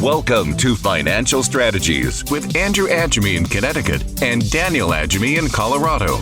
Welcome to Financial Strategies with Andrew Agemy in Connecticut and Daniel Agemy in Colorado.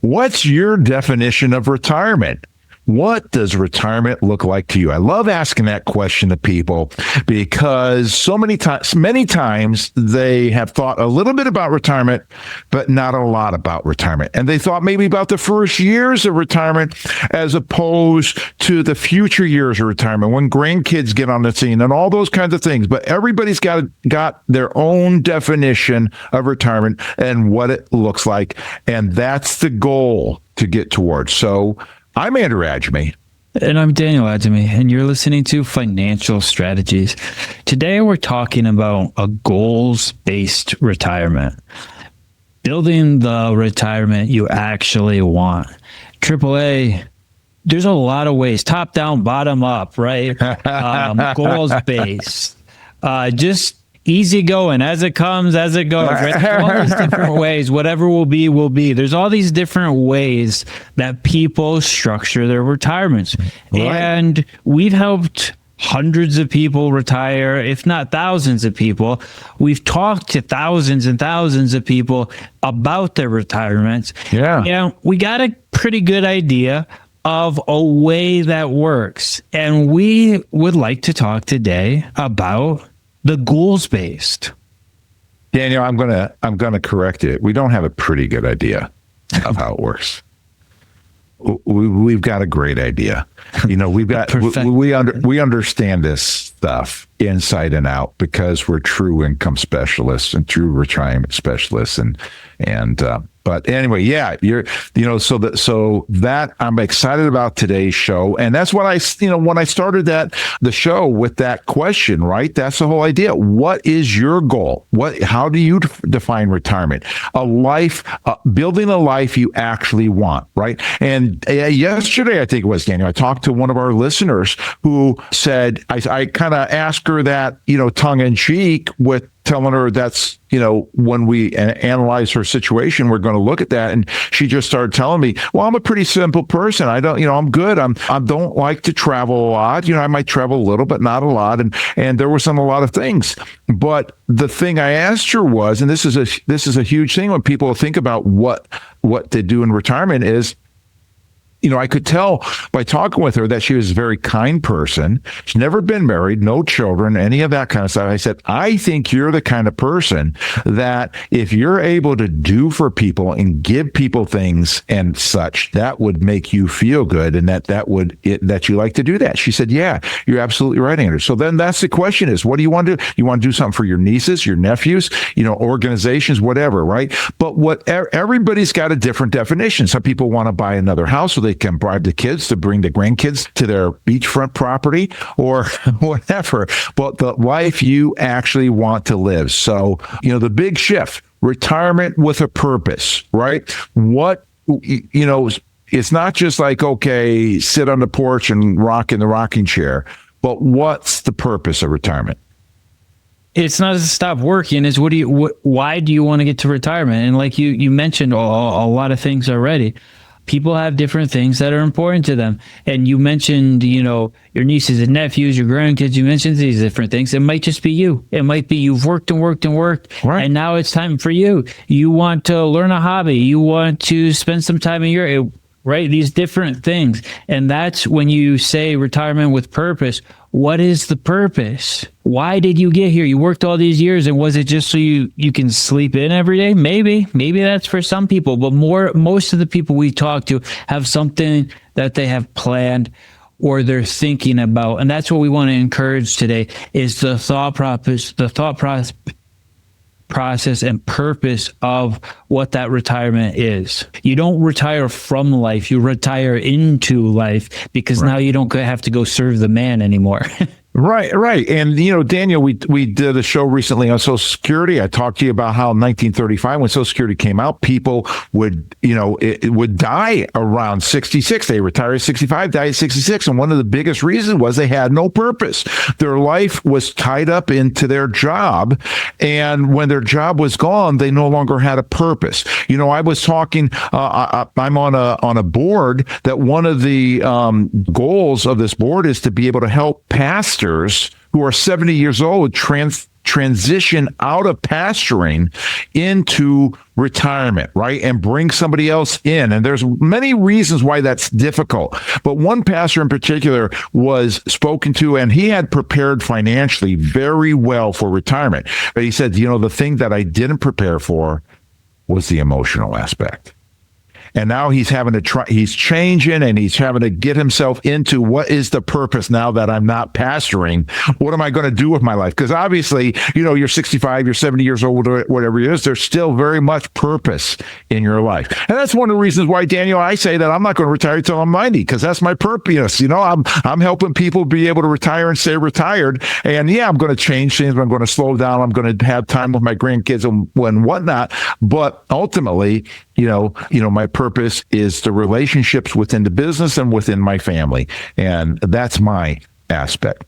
What's your definition of retirement? What does retirement look like to you? I love asking that question to people because many times they have thought a little bit about retirement, but not a lot about retirement. And they thought maybe about the first years of retirement as opposed to the future years of retirement when grandkids get on the scene and all those kinds of things. But everybody's got their own definition of retirement and what it looks like. And that's the goal to get towards. So I'm Andrew Agemy. And I'm Daniel Agemy, and you're listening to Financial Strategies. Today, we're talking about a goals-based retirement. Building the retirement you actually want. AAA, there's a lot of ways, top down, bottom up, right? Goals-based. Just easy going, as it comes, as it goes. Right? There's all these different ways. Whatever will be, will be. There's all these different ways that people structure their retirements. Right. And we've helped hundreds of people retire, if not thousands of people. We've talked to thousands and thousands of people about their retirements. Yeah. And we got a pretty good idea of a way that works. And we would like to talk today about the goals-based. Daniel, I'm gonna correct it. We don't have a pretty good idea of how it works. We've got a great idea. You know, we understand this stuff inside and out because we're true income specialists and true retirement specialists, but anyway, yeah, so that I'm excited about today's show. And that's what when I started the show with that question, right? That's the whole idea. What is your goal? How do you define retirement? A life, building a life you actually want, right? And yesterday, I think it was, Daniel, I talked to one of our listeners who said, I kind of asked her that, tongue in cheek with telling her that's, when we analyze her situation, we're going to look at that. And she just started telling me, well, I'm a pretty simple person. I don't, I'm good. I don't like to travel a lot. I might travel a little, but not a lot. And there were a lot of things. But the thing I asked her was, and this is a huge thing when people think about what they do in retirement is, I could tell by talking with her that she was a very kind person. She's never been married, no children, any of that kind of stuff. I said, I think you're the kind of person that if you're able to do for people and give people things and such, that would make you feel good and that you like to do that. She said, yeah, you're absolutely right, Andrew. So then that's the question is, what do you want to do? You want to do something for your nieces, your nephews, organizations, whatever, right? But everybody's got a different definition. Some people want to buy another house so they can bribe the kids to bring the grandkids to their beachfront property or whatever, but the life you actually want to live. So, the big shift, retirement with a purpose, right? It's not just like, okay, sit on the porch and rock in the rocking chair, but what's the purpose of retirement? It's not to stop working. It's why do you want to get to retirement? And like you mentioned a lot of things already. People have different things that are important to them. And you mentioned, your nieces and nephews, your grandkids, you mentioned these different things. It might just be you. It might be you've worked and worked and worked. Right. And now it's time for you. You want to learn a hobby. You want to spend some time in your, right? These different things. And that's when you say retirement with purpose. What is the purpose? Why did you get here? You worked all these years, and was it just so you can sleep in every day? Maybe that's for some people, but most of the people we talk to have something that they have planned or they're thinking about. And that's what we want to encourage today is the thought process and purpose of what that retirement is. You don't retire from life, you retire into life because now you don't have to go serve the man anymore. Right. And, Daniel, we did a show recently on Social Security. I talked to you about how in 1935, when Social Security came out, people would, it would die around 66. They retire at 65, die at 66. And one of the biggest reasons was they had no purpose. Their life was tied up into their job. And when their job was gone, they no longer had a purpose. I was talking, I'm on a board that one of the goals of this board is to be able to help pastors who are 70 years old transition out of pastoring into retirement, right? And bring somebody else in. And there's many reasons why that's difficult. But one pastor in particular was spoken to, and he had prepared financially very well for retirement. But he said, the thing that I didn't prepare for was the emotional aspect. And now he's having to he's changing, and he's having to get himself into what is the purpose now that I'm not pastoring? What am I going to do with my life? Because obviously, you're 65, you're 70 years old, or whatever it is, there's still very much purpose in your life. And that's one of the reasons why, Daniel, I say that I'm not going to retire until I'm 90, because that's my purpose. I'm helping people be able to retire and stay retired. And yeah, I'm going to change things. I'm going to slow down. I'm going to have time with my grandkids and whatnot. But ultimately, my purpose is the relationships within the business and within my family. And that's my aspect.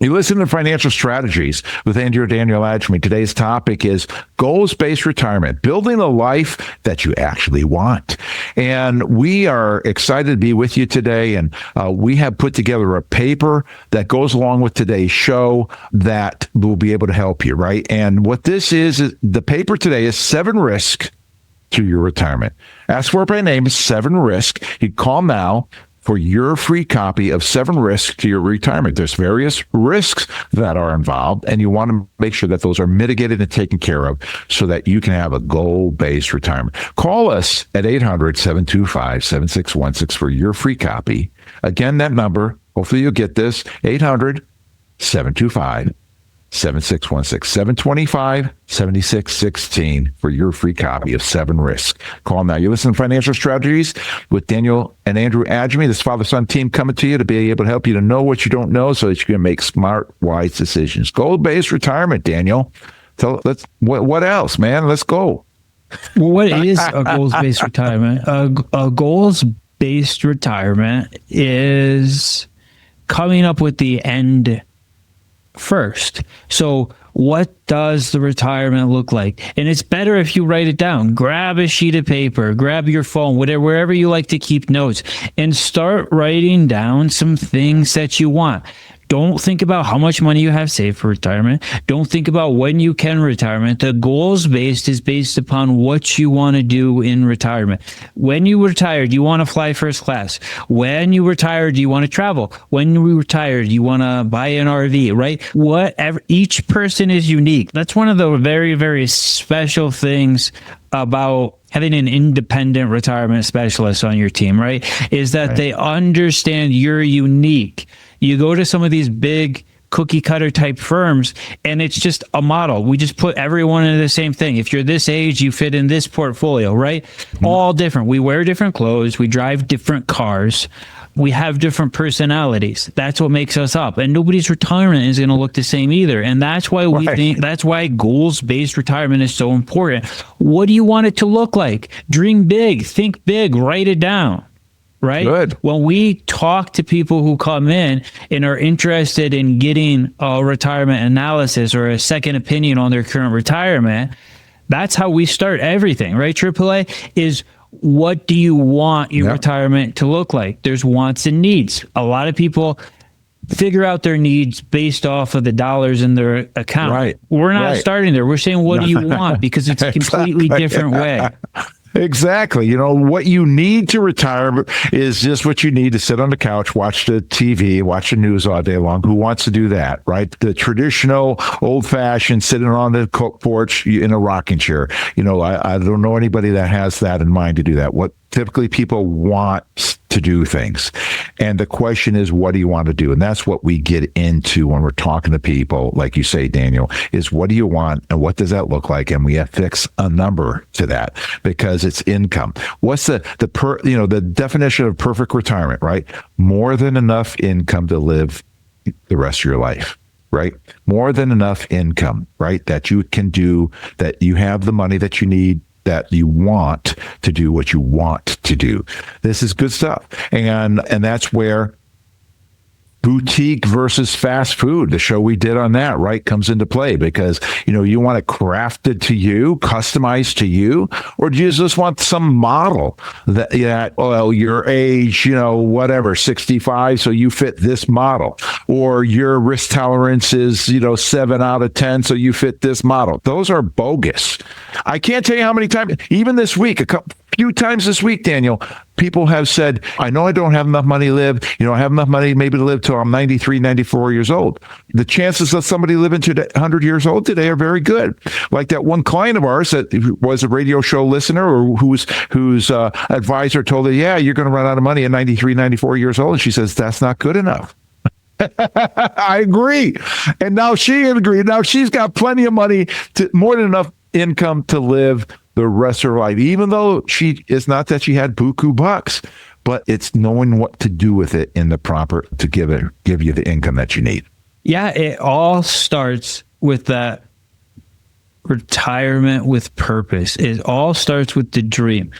You listen to Financial Strategies with Daniel Agemy. Today's topic is goals-based retirement, building a life that you actually want. And we are excited to be with you today. And we have put together a paper that goes along with today's show that will be able to help you, right? And what this is the paper today is 7 risks to your retirement. Ask for it by name, 7 risks. You call now for your free copy of 7 risks to your retirement. There's various risks that are involved, and you want to make sure that those are mitigated and taken care of so that you can have a goal-based retirement. Call us at 800-725-7616 for your free copy. Again, that number, hopefully you'll get this, 800-725-7616, 725-7616 for your free copy of 7 risks. Call now. You listen to Financial Strategies with Daniel and Andrew Agemy, this father-son team coming to you to be able to help you to know what you don't know so that you can make smart, wise decisions. Goal-based retirement, Daniel. So what else, man? Let's go. Well, what is a goals-based retirement? A goals-based retirement is coming up with the end first. So what does the retirement look like? And it's better if you write it down. Grab a sheet of paper, grab your phone, wherever you like to keep notes, and start writing down some things that you want. Don't think about how much money you have saved for retirement. Don't think about when you can retirement. The goals-based is based upon what you want to do in retirement. When you retire, do you want to fly first class? When you retire, do you want to travel? When you retire, do you want to buy an RV, right? Whatever. Each person is unique. That's one of the very, very special things about having an independent retirement specialist on your team, right? Is that they understand you're unique. You go to some of these big cookie cutter type firms and it's just a model. We just put everyone into the same thing. If you're this age, you fit in this portfolio, right? All different. We wear different clothes. We drive different cars. We have different personalities. That's what makes us up. And nobody's retirement is going to look the same either. And that's why that's why goals-based retirement is so important. What do you want it to look like? Dream big, think big, write it down. Right? Good. When we talk to people who come in and are interested in getting a retirement analysis or a second opinion on their current retirement, that's how we start everything, right? AAA is, what do you want your retirement to look like? There's wants and needs. A lot of people figure out their needs based off of the dollars in their account. Right. We're not starting there. We're saying, what do you want? Because it's a completely different way. Exactly. What you need to retire is just what you need to sit on the couch, watch the TV, watch the news all day long. Who wants to do that, right? The traditional, old-fashioned, sitting on the porch in a rocking chair. I don't know anybody that has that in mind to do that. What typically people want to do things. And the question is, what do you want to do? And that's what we get into when we're talking to people, like you say, Daniel, is what do you want and what does that look like? And we affix a number to that because it's income. What's the definition of perfect retirement, right? More than enough income to live the rest of your life. Right? More than enough income, right? That you can do, that you have the money that you need, that you want to do what you want to do. This is good stuff. And that's where boutique versus fast food. The show we did on that, right, comes into play because, you want it crafted to you, customized to you, or do you just want some model that well, your age, whatever, 65, so you fit this model, or your risk tolerance is, 7 out of 10, so you fit this model. Those are bogus. I can't tell you how many times, even this week, few times this week, Daniel, people have said, I know I don't have enough money to live. I have enough money maybe to live till I'm 93, 94 years old. The chances of somebody living to 100 years old today are very good. Like that one client of ours that was a radio show listener or whose advisor told her, yeah, you're going to run out of money at 93, 94 years old. And she says, that's not good enough. I agree. And now she agreed. Now she's got plenty of money, more than enough income to live the rest of her life, even though it's not that she had buku bucks, but it's knowing what to do with it in the proper to give you the income that you need. Yeah, it all starts with that retirement with purpose. It all starts with the dream.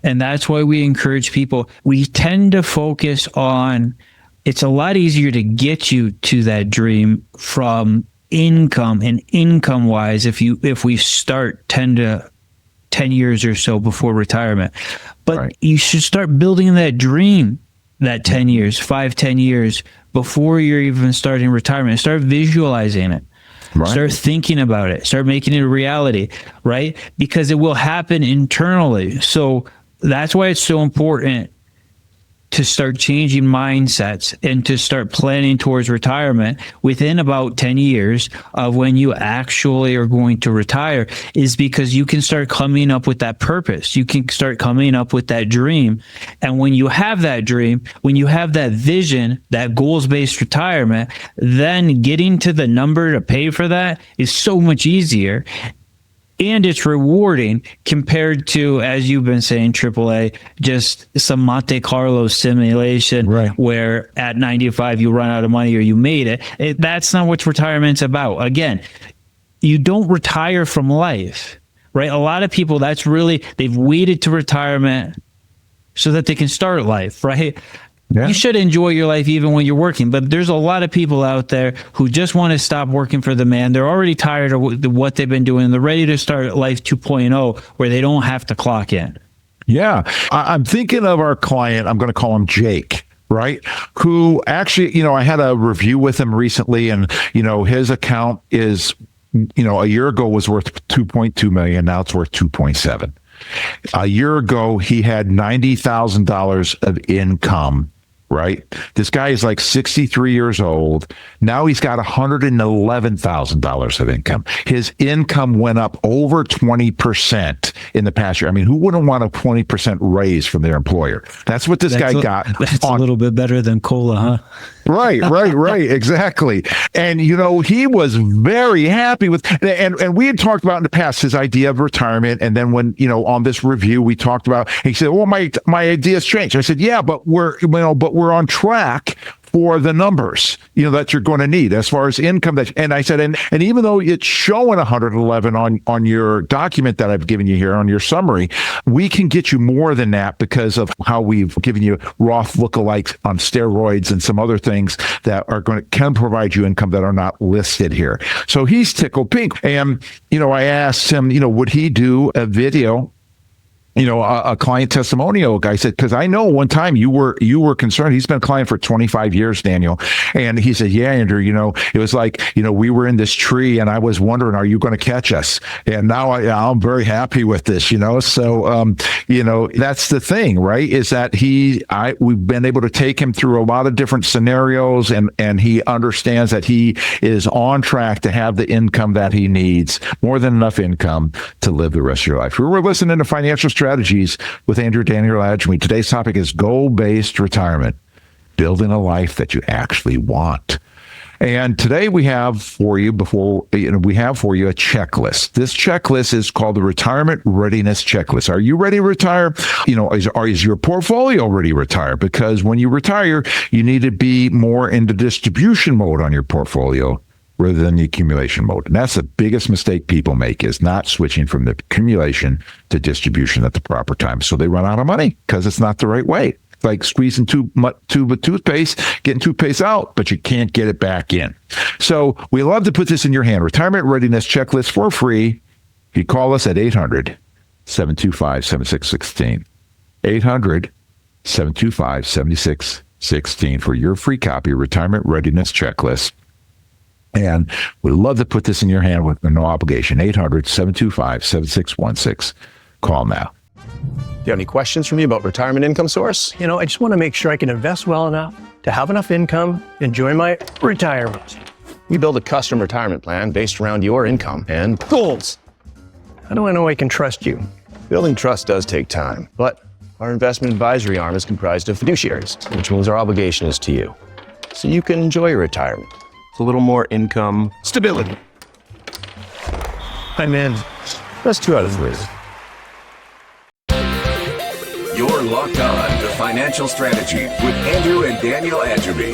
And that's why we encourage people. We tend to focus on, it's a lot easier to get you to that dream from income and income wise if we start 10 years or so before retirement. But right. You should start building that dream, that 10 years, 5-10 years before you're even starting retirement. Start visualizing it. Right. Start thinking about it. Start making it a reality, right? Because it will happen internally. So that's why it's so important to start changing mindsets and to start planning towards retirement within about 10 years of when you actually are going to retire, is because you can start coming up with that purpose. You can start coming up with that dream. And when you have that dream, when you have that vision, that goals-based retirement, then getting to the number to pay for that is so much easier. And it's rewarding compared to, as you've been saying, AAA, just some Monte Carlo simulation, right, where at 95 you run out of money or you made it. That's not what retirement's about. Again, you don't retire from life, right? A lot of people, they've waited to retirement so that they can start life, right? Yeah. You should enjoy your life even when you're working, but there's a lot of people out there who just want to stop working for the man. They're already tired of what they've been doing. They're ready to start life 2.0 where they don't have to clock in. Yeah. I'm thinking of our client. I'm going to call him Jake. Right? Who actually, I had a review with him recently, and, his account is, a year ago was worth 2.2 million. Now it's worth 2.7. A year ago, he had $90,000 of income. Right? This guy is like 63 years old. Now he's got $111,000 of income. His income went up over 20% in the past year. I mean, who wouldn't want a 20% raise from their employer? That's what this guy got. That's a little bit better than COLA, huh? Right, exactly. And, he was very happy with, and we had talked about in the past his idea of retirement. And then when, on this review, we talked about, he said, well, my idea's changed. I said, yeah, but we're on track for the numbers, that you're going to need as far as income. And I said, and even though it's showing 111 on your document that I've given you here on your summary, we can get you more than that because of how we've given you Roth lookalikes on steroids and some other things that can provide you income that are not listed here. So he's tickled pink. And, I asked him, would he do a video, a client testimonial guy. Said, because I know one time you were concerned. He's been a client for 25 years, Daniel. And he said, yeah, Andrew, it was like, we were in this tree and I was wondering, are you going to catch us? And now I'm very happy with this, So, that's the thing, right? Is that we've been able to take him through a lot of different scenarios and he understands that he is on track to have the income that he needs, more than enough income to live the rest of your life. We're listening to Financial Strategies with Daniel Agemy. Today's topic is goal-based retirement, building a life that you actually want. And today we have for you a checklist. This checklist is called the Retirement Readiness Checklist. Are you ready to retire? Is your portfolio ready to retire? Because when you retire, you need to be more in the distribution mode on your portfolio rather than the accumulation mode. And that's the biggest mistake people make, is not switching from the accumulation to distribution at the proper time. So they run out of money because it's not the right way. like squeezing tube of toothpaste, getting toothpaste out, but you can't get it back in. So we love to put this in your hand. Retirement readiness checklist for free. You call us at 800-725-7616. 800-725-7616 for your free copy of Retirement Readiness Checklist. And we'd love to put this in your hand with no obligation. 800-725-7616. Call now. Do you have any questions for me about retirement income source? I just want to make sure I can invest well enough to have enough income, enjoy my retirement. We build a custom retirement plan based around your income and goals. How do I know I can trust you? Building trust does take time, but our investment advisory arm is comprised of fiduciaries, which means our obligation is to you. So you can enjoy your retirement. It's a little more income stability. I'm in. That's 2 out of 3. You're locked on to Financial Strategy with Andrew and Daniel Agemy.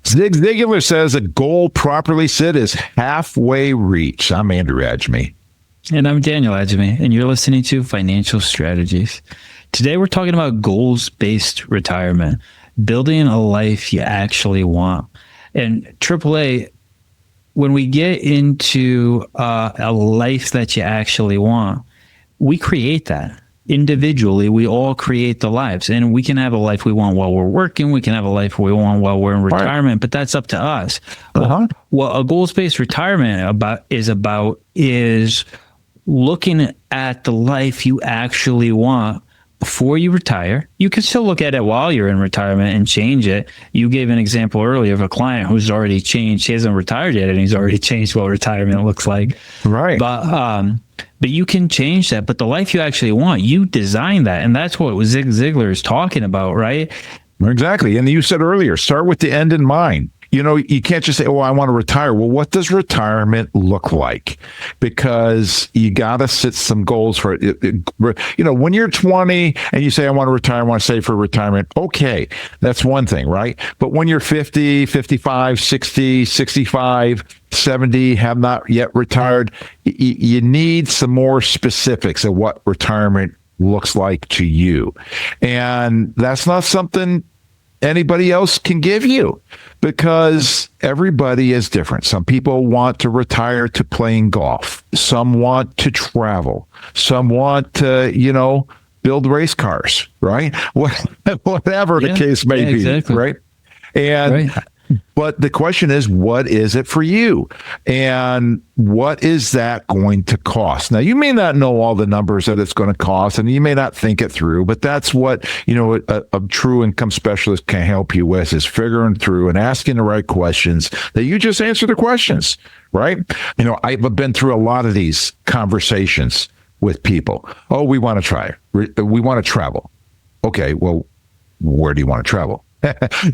Zig Ziglar says a goal properly set is halfway reached. I'm Andrew Agemy. And I'm Daniel Agemy, and you're listening to Financial Strategies. Today, we're talking about goals-based retirement, building a life you actually want. And AAA, when we get into a life that you actually want, we create that. Individually, we all create the lives, and we can have a life we want while we're working. We can have a life we want while we're in retirement, but that's up to us. What a goals-based retirement is looking at the life you actually want before you retire. You can still look at it while you're in retirement and change it. You gave an example earlier of a client who's already changed. He hasn't retired yet, and he's already changed what retirement looks like. Right. But you can change that. But the life you actually want, you design that. And that's what Zig Ziglar is talking about, right? Exactly. And you said earlier, start with the end in mind. You can't just say, I want to retire. Well, what does retirement look like? Because you got to set some goals for it. When you're 20 and you say, I want to retire, I want to save for retirement. Okay, that's one thing, right? But when you're 50, 55, 60, 65, 70, have not yet retired, you need some more specifics of what retirement looks like to you. And that's not something anybody else can give you, because everybody is different. Some people want to retire to playing golf. Some want to travel. Some want to, build race cars, right? Whatever the case may be, exactly. Right? But the question is, what is it for you? And what is that going to cost? Now, you may not know all the numbers that it's going to cost, and you may not think it through, but that's what, a true income specialist can help you with, is figuring through and asking the right questions that you just answer the questions, right? I've been through a lot of these conversations with people. Oh, we want to try. We want to travel. Okay, well, where do you want to travel?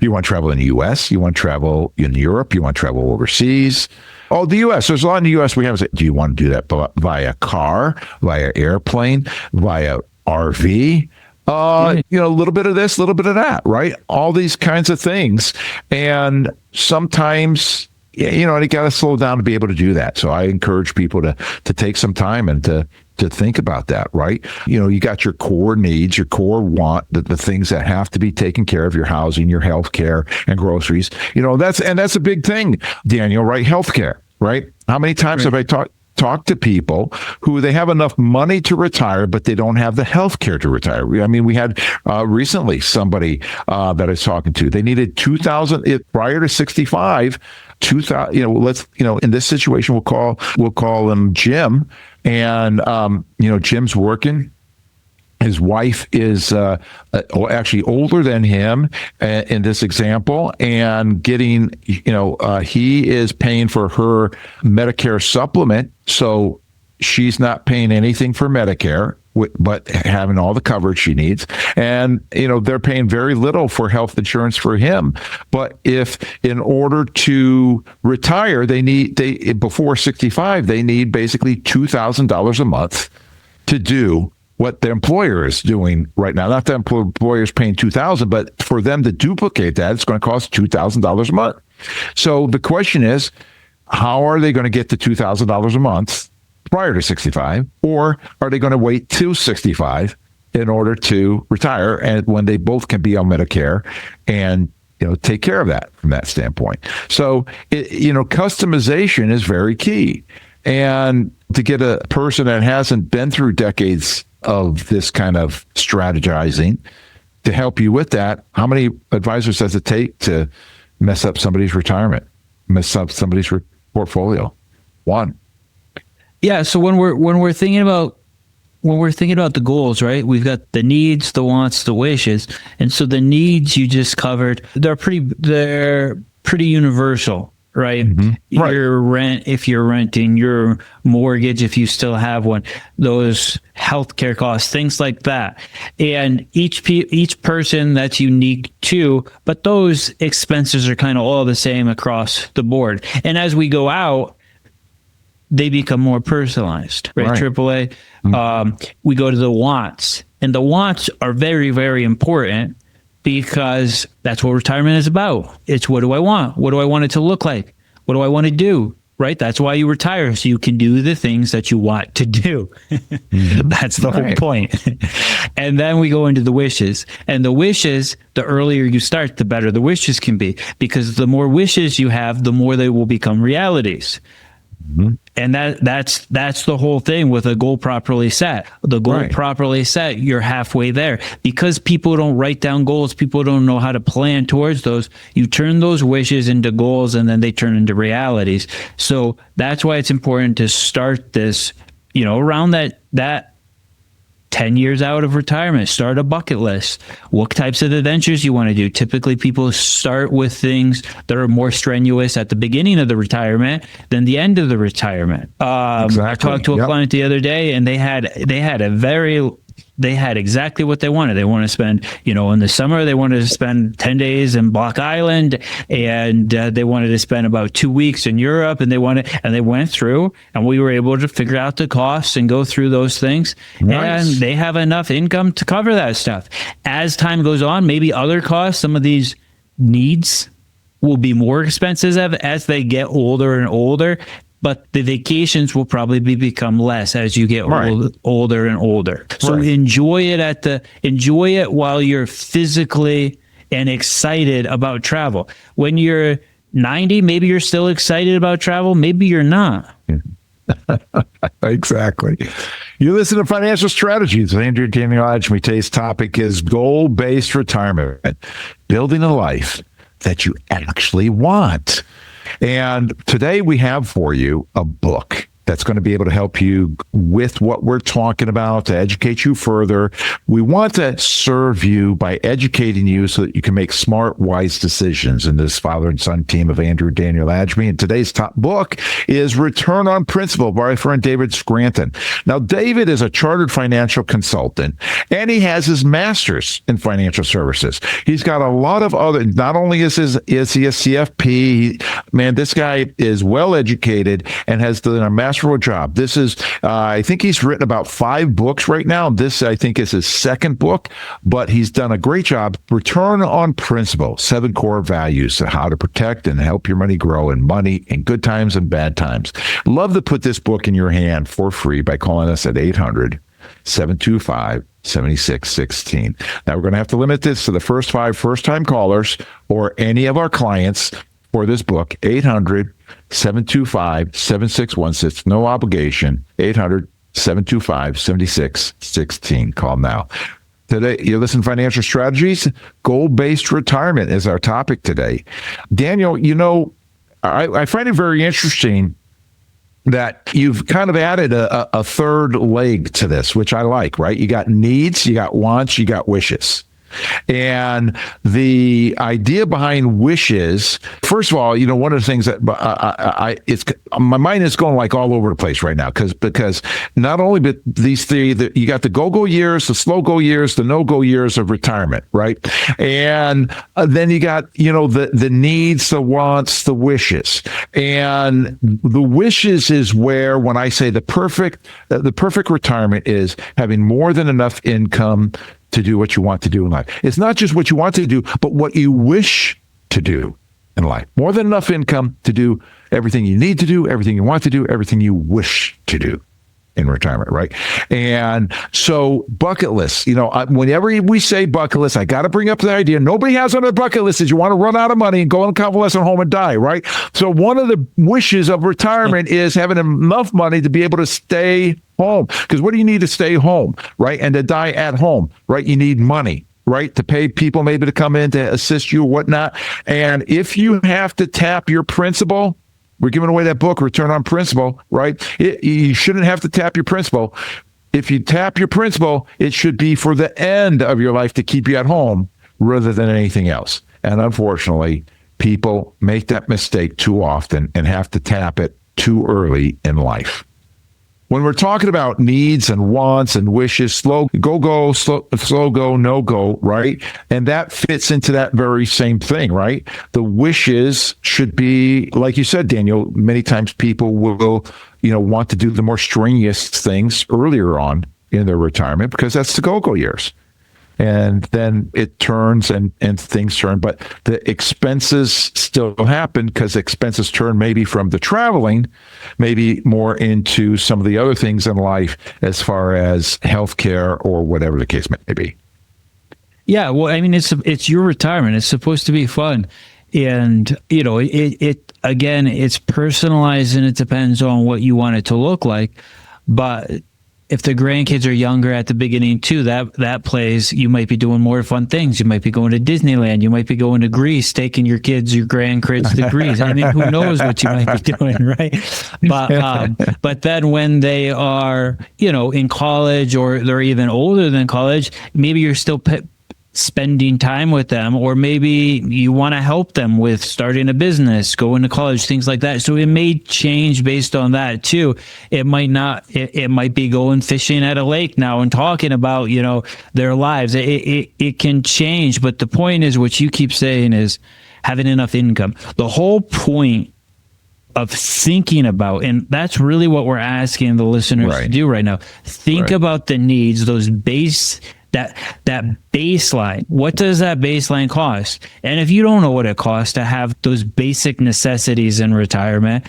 You want to travel in the U.S.? You want to travel in Europe? You want to travel overseas? Oh, the U.S. There's a lot in the U.S. We have. Do you want to do that via car, via airplane, via RV? A little bit of this, a little bit of that, right? All these kinds of things. And sometimes, you got to slow down to be able to do that. So I encourage people to take some time and to think about that, right? You got your core needs, your core want, the things that have to be taken care of, your housing, your health care, and groceries. That's a big thing, Daniel, right? Healthcare, right? How many times have I talked to people who they have enough money to retire, but they don't have the health care to retire? We had recently somebody that I was talking to. They needed $2,000 prior to 65. 2,000. In this situation, we'll call him Jim. And, Jim's working. His wife is actually older than him in this example, and getting, he is paying for her Medicare supplement. So she's not paying anything for Medicare, but having all the coverage she needs. And, they're paying very little for health insurance for him. But if in order to retire, before 65, they need basically $2,000 a month to do what the employer is doing right now. Not the employer is paying $2,000, but for them to duplicate that, it's going to cost $2,000 a month. So the question is, how are they going to get to $2,000 a month prior to 65, or are they going to wait till 65 in order to retire, and when they both can be on Medicare and take care of that from that standpoint. So customization is very key, and to get a person that hasn't been through decades of this kind of strategizing to help you with that. How many advisors does it take to mess up somebody's retirement, mess up somebody's portfolio? One. Yeah. So when we're thinking about the goals, right? We've got the needs, the wants, the wishes, and so the needs you just covered. They're pretty universal, right? Mm-hmm. Right. Your rent, if you're renting, your mortgage, if you still have one, those healthcare costs, things like that. And each person, that's unique too, but those expenses are kind of all the same across the board. And as we go out, they become more personalized, right? AAA. We go to the wants, and the wants are very, very important because that's what retirement is about. It's what do I want? What do I want it to look like? What do I want to do? Right? That's why you retire, so you can do the things that you want to do. That's the whole point. And then we go into the wishes. And the wishes, the earlier you start, the better the wishes can be, because the more wishes you have, the more they will become realities. Mm-hmm. And that's the whole thing with a goal properly set. The goal properly set, you're halfway there. Because people don't write down goals, people don't know how to plan towards those. You turn those wishes into goals, and then they turn into realities. So that's why it's important to start this, around that 10 years out of retirement. Start a bucket list. What types of adventures you want to do? Typically, people start with things that are more strenuous at the beginning of the retirement than the end of the retirement. Exactly. I talked to a client the other day, and they had exactly what they wanted. They want to spend, in the summer, they wanted to spend 10 days in Block Island, and they wanted to spend about 2 weeks in Europe, and they went through, and we were able to figure out the costs and go through those things. Nice. And they have enough income to cover that stuff. As time goes on, maybe other costs, some of these needs will be more expensive as they get older and older. But the vacations will probably become less as you get older and older. So enjoy it while you're physically and excited about travel. When you're 90, maybe you're still excited about travel. Maybe you're not. Exactly. You listen to Financial Strategies with Andrew Daniel Agemy. Today's topic is goal-based retirement, building a life that you actually want. And today we have for you a book that's going to be able to help you with what we're talking about, to educate you further. We want to serve you by educating you so that you can make smart, wise decisions in this father and son team of Andrew Daniel Agemy. And today's top book is Return on Principle by our friend David Scranton. Now, David is a chartered financial consultant, and he has his master's in financial services. He's got a lot of other, not only is he a CFP, man, this guy is well educated and has done a master's job. This is, I think he's written about 5 books right now. This, I think, is his second book, but he's done a great job. Return on Principle, 7 core values, how to protect and help your money grow in money in good times and bad times. Love to put this book in your hand for free by calling us at 800-725-7616. Now, we're going to have to limit this to the first 5 first-time callers or any of our clients for this book. 800-725-7616. No obligation. 800-725-7616. Call now. Today, you listen to Financial Strategies. Goal-based retirement is our topic today. Daniel, I find it very interesting that you've kind of added a third leg to this, which I like, right? You got needs, you got wants, you got wishes. And the idea behind wishes, first of all, one of the things that my mind is going like all over the place right now because not only but these 3, you got the go years, the slow go years, the no go years of retirement, right? And then you got the needs, the wants, the wishes, and the wishes is where, when I say the perfect retirement is having more than enough income to do what you want to do in life. It's not just what you want to do, but what you wish to do in life. More than enough income to do everything you need to do, everything you want to do, everything you wish to do in retirement, right? And so bucket lists, whenever we say bucket list, I got to bring up the idea. Nobody has on their bucket list is you want to run out of money and go in a convalescent home and die, right? So one of the wishes of retirement is having enough money to be able to stay home. Because what do you need to stay home, right? And to die at home, right? You need money, right? To pay people maybe to come in to assist you or whatnot. And if you have to tap your principal, we're giving away that book, Return on Principal, right? You shouldn't have to tap your principal. If you tap your principal, it should be for the end of your life to keep you at home rather than anything else. And unfortunately, people make that mistake too often and have to tap it too early in life. When we're talking about needs and wants and wishes, slow go, no go, right? And that fits into that very same thing, right? The wishes should be, like you said, Daniel, many times people will, want to do the more strenuous things earlier on in their retirement because that's the go-go years. And then it turns and things turn, but the expenses still happen because expenses turn maybe from the traveling, maybe more into some of the other things in life as far as healthcare or whatever the case may be. Yeah, well, I mean, it's your retirement. It's supposed to be fun. And, it again, it's personalized and it depends on what you want it to look like. But if the grandkids are younger at the beginning too, that plays, you might be doing more fun things. You might be going to Disneyland. You might be going to Greece, taking your grandkids to Greece. I mean, who knows what you might be doing, right? But then when they are, in college or they're even older than college, maybe you're still spending time with them, or maybe you want to help them with starting a business, going to college, things like that. So it may change based on that too. It might not, it might be going fishing at a lake now and talking about, their lives. It can change, but the point is what you keep saying is having enough income. The whole point of thinking about, and that's really what we're asking the listeners to do right now. Think about the needs, those that baseline. What does that baseline cost? And if you don't know what it costs to have those basic necessities in retirement,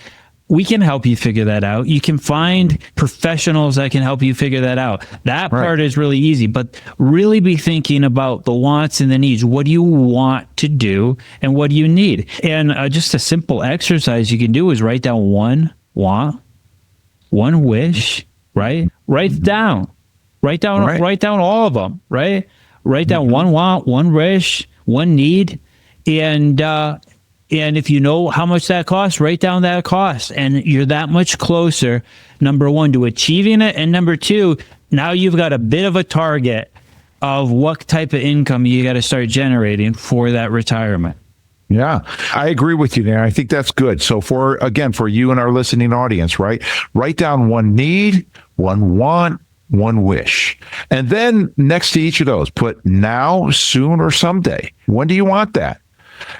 we can help you figure that out. You can find professionals that can help you figure that out. That part is really easy, but really be thinking about the wants and the needs. What do you want to do and what do you need? And just a simple exercise you can do is write down one want, one wish, right? Write down all of them, right? Write down one want, one wish, one need, and if you know how much that costs, write down that cost, and you're that much closer, number one, to achieving it, and number two, now you've got a bit of a target of what type of income you got to start generating for that retirement. Yeah, I agree with you there. I think that's good. So for you and our listening audience, right? Write down one need, one want, one wish. And then next to each of those, put now, soon, or someday. When do you want that?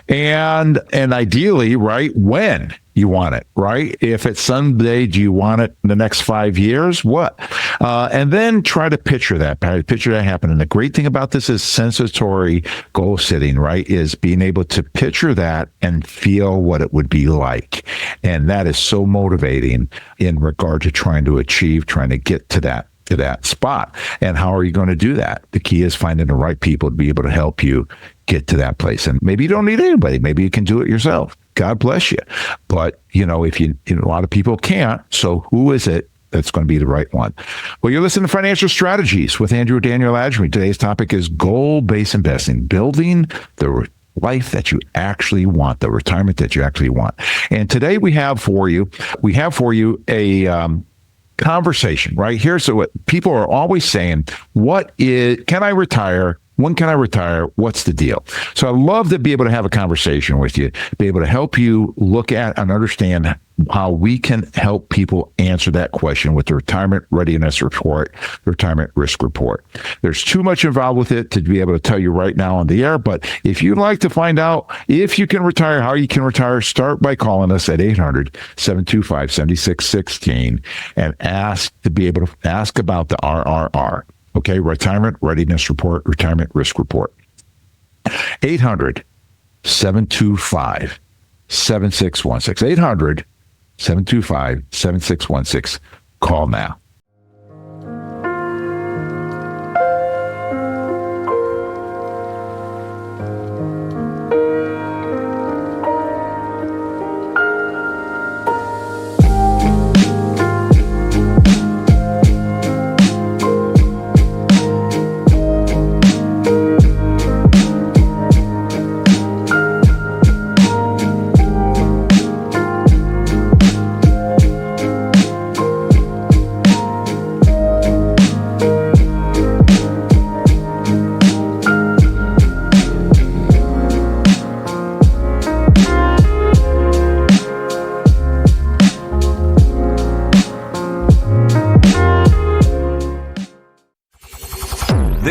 And ideally, right, when you want it, right? If it's someday, do you want it in the next 5 years? What? And then try to picture that happening. The great thing about this is sensory goal setting, right? Is being able to picture that and feel what it would be like. And that is so motivating in regard to trying to get to that spot. And how are you going to do that? The key is finding the right people to be able to help you get to that place. And maybe you don't need anybody. Maybe you can do it yourself. God bless you. But, if a lot of people can't. So who is it that's going to be the right one? Well, you're listening to Financial Strategies with Daniel Agemy. Today's topic is goal-based investing, building the life that you actually want, the retirement that you actually want. And today we have for you a conversation, right? Here's what people are always saying. Can I retire? When can I retire? What's the deal? So I love to be able to have a conversation with you, be able to help you look at and understand how we can help people answer that question with the Retirement Readiness Report, the Retirement Risk Report. There's too much involved with it to be able to tell you right now on the air, but if you'd like to find out if you can retire, how you can retire, start by calling us at 800-725-7616 and ask about the RRR. Okay, Retirement Readiness Report, Retirement Risk Report. 800-725-7616. 800-725-7616. Call now.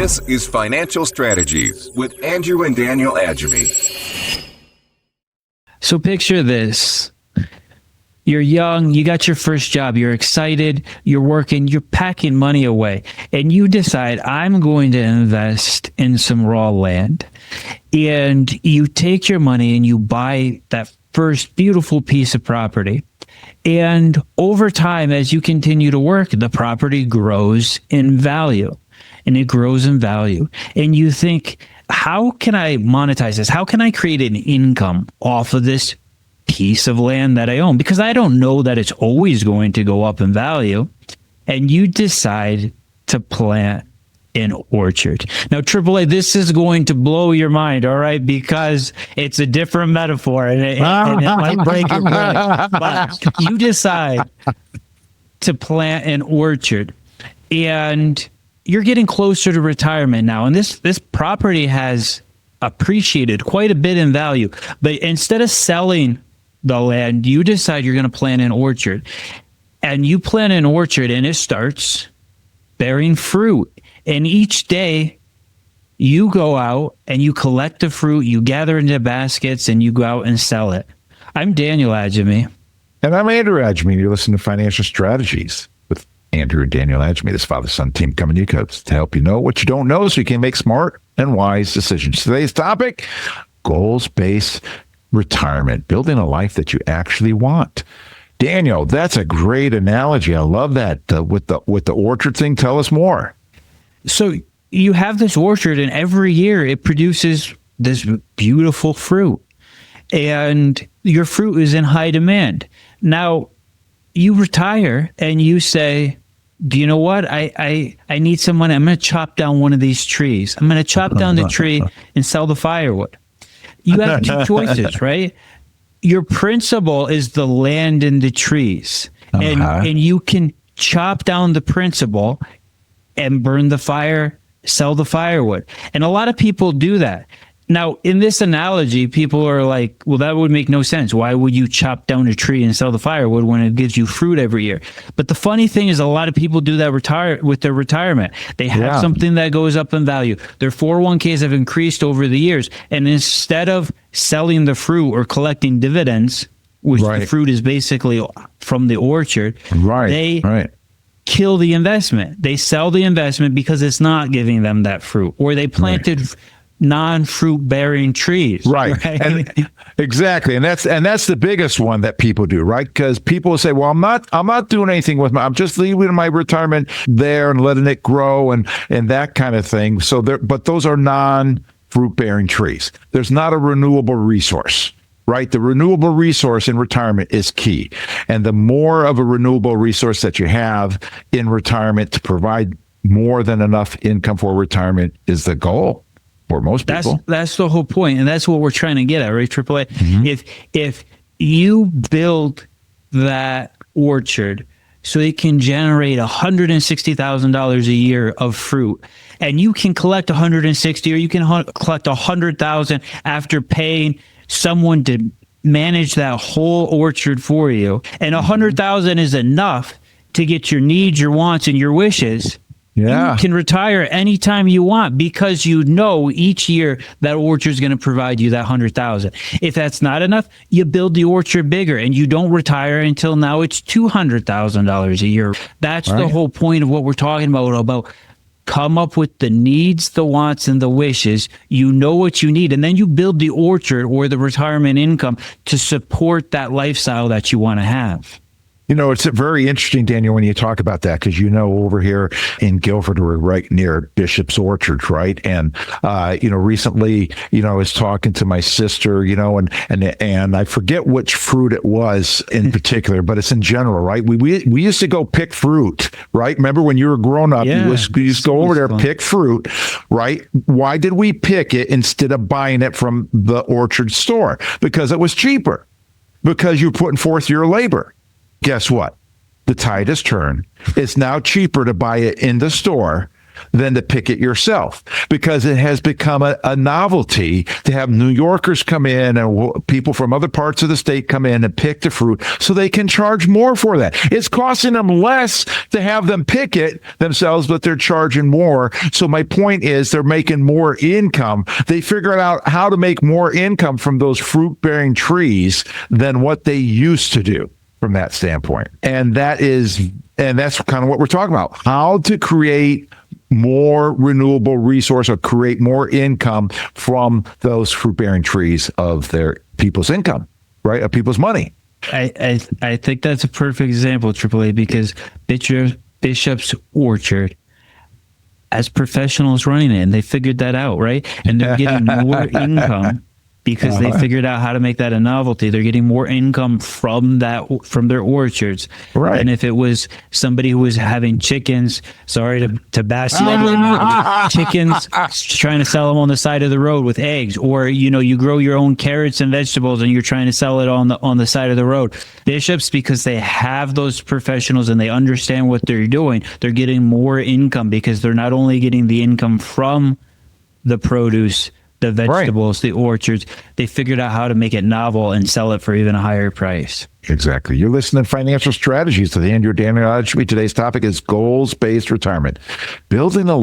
This is Financial Strategies with Andrew and Daniel Agemy. So picture this. You're young, you got your first job, you're excited, you're working, you're packing money away, and you decide, I'm going to invest in some raw land. And you take your money and you buy that first beautiful piece of property. And over time, as you continue to work, the property grows in value. And it grows in value. And you think, how can I monetize this? How can I create an income off of this piece of land that I own? Because I don't know that it's always going to go up in value. And you decide to plant an orchard. Now, AAA, this is going to blow your mind, all right? Because it's a different metaphor and it might break your brain. But you decide to plant an orchard and you're getting closer to retirement now. And this property has appreciated quite a bit in value. But instead of selling the land, you decide you're going to plant an orchard. And you plant an orchard and it starts bearing fruit. And each day you go out and you collect the fruit, you gather into baskets and you go out and sell it. I'm Daniel Agemy. And I'm Andrew Agemy. You're listening to Financial Strategies with Andrew and Daniel Agemy, this father-son team coming to you to help you know what you don't know so you can make smart and wise decisions. Today's topic, goals-based retirement, building a life that you actually want. Daniel, that's a great analogy. I love that with the orchard thing. Tell us more. So you have this orchard and every year it produces this beautiful fruit and your fruit is in high demand. Now you retire and you say, do you know what? I need some money. I'm going to chop down one of these trees. I'm going to chop down the tree and sell the firewood. You have two choices, right? Your principal is the land and the trees. And you can chop down the principal and burn the fire, sell the firewood. And a lot of people do that. Now, in this analogy, people are like, well, that would make no sense. Why would you chop down a tree and sell the firewood when it gives you fruit every year? But the funny thing is a lot of people do that with their retirement. They have something that goes up in value. Their 401ks have increased over the years. And instead of selling the fruit or collecting dividends, which the fruit is basically from the orchard, they kill the investment. They sell the investment because it's not giving them that fruit, or they planted non-fruit bearing trees. Right. And, exactly. And that's the biggest one that people do, right? Because people say, well, I'm not doing anything with I'm just leaving my retirement there and letting it grow and that kind of thing. So but those are non-fruit bearing trees. There's not a renewable resource. Right? The renewable resource in retirement is key. And the more of a renewable resource that you have in retirement to provide more than enough income for retirement is the goal for most people. That's the whole point. And that's what we're trying to get at, right, AAA? Mm-hmm. If you build that orchard so it can generate $160,000 a year of fruit, and you can collect 160 or you can collect 100,000 after paying someone to manage that whole orchard for you, and 100,000 is enough to get your needs, your wants, and your wishes. You can retire anytime you want because you know each year that orchard is going to provide you that 100,000. If that's not enough, you build the orchard bigger and you don't retire until now it's $200,000 a year. That's the whole point of what we're talking about come up with the needs, the wants, and the wishes. You know what you need, and then you build the orchard or the retirement income to support that lifestyle that you want to have. You know, it's very interesting, Daniel, when you talk about that, because over here in Guilford, we're right near Bishop's Orchard, right? And recently, I was talking to my sister, and I forget which fruit it was in particular, but it's in general, right? We used to go pick fruit, right? Remember when you were growing up, you used to go over there, pick fruit, right? Why did we pick it instead of buying it from the orchard store? Because it was cheaper, because you're putting forth your labor. Guess what? The tide has turned. It's now cheaper to buy it in the store than to pick it yourself, because it has become a novelty to have New Yorkers come in and people from other parts of the state come in and pick the fruit so they can charge more for that. It's costing them less to have them pick it themselves, but they're charging more. So my point is they're making more income. They figured out how to make more income from those fruit-bearing trees than what they used to do from that standpoint. And that's kind of what we're talking about. How to create more renewable resource or create more income from those fruit-bearing trees of their people's income, right? Of people's money. I think that's a perfect example, AAA, because Bishop's Orchard, as professionals running it, and they figured that out, right? And they're getting more income because they figured out how to make that a novelty. They're getting more income from their orchards. Right. And if it was somebody who was having chickens, sorry to bash chickens, trying to sell them on the side of the road with eggs, or, you grow your own carrots and vegetables and you're trying to sell it on the side of the road. Bishops, because they have those professionals and they understand what they're doing, they're getting more income because they're not only getting the income from the produce, the vegetables, the orchards, they figured out how to make it novel and sell it for even a higher price. Exactly. You're listening to Financial Strategies to the Andrew Daniel Agemy. Today's topic is goals-based retirement. Building a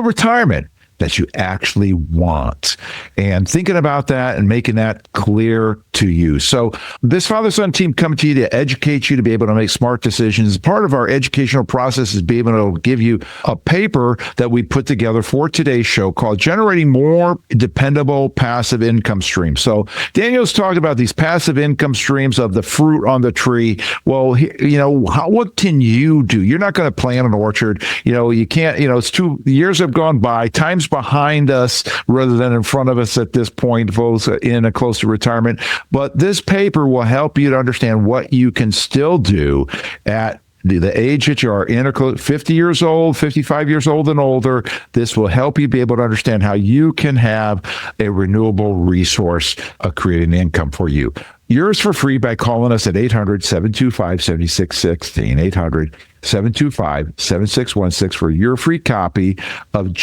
retirement that you actually want, and thinking about that and making that clear to you. So this father-son team come to you to educate you to be able to make smart decisions. Part of our educational process is being able to give you a paper that we put together for today's show called Generating More Dependable Passive Income Streams. So Daniel's talked about these passive income streams of the fruit on the tree. Well, what can you do? You're not going to plant an orchard. You can't, it's 2 years have gone by. Time's behind us rather than in front of us at this point, folks, in a close to retirement. But this paper will help you to understand what you can still do at the age that you are in, 50 years old, 55 years old and older. This will help you be able to understand how you can have a renewable resource creating income for you. Yours for free by calling us at 800-725-7616, 800-725-7616 for your free copy of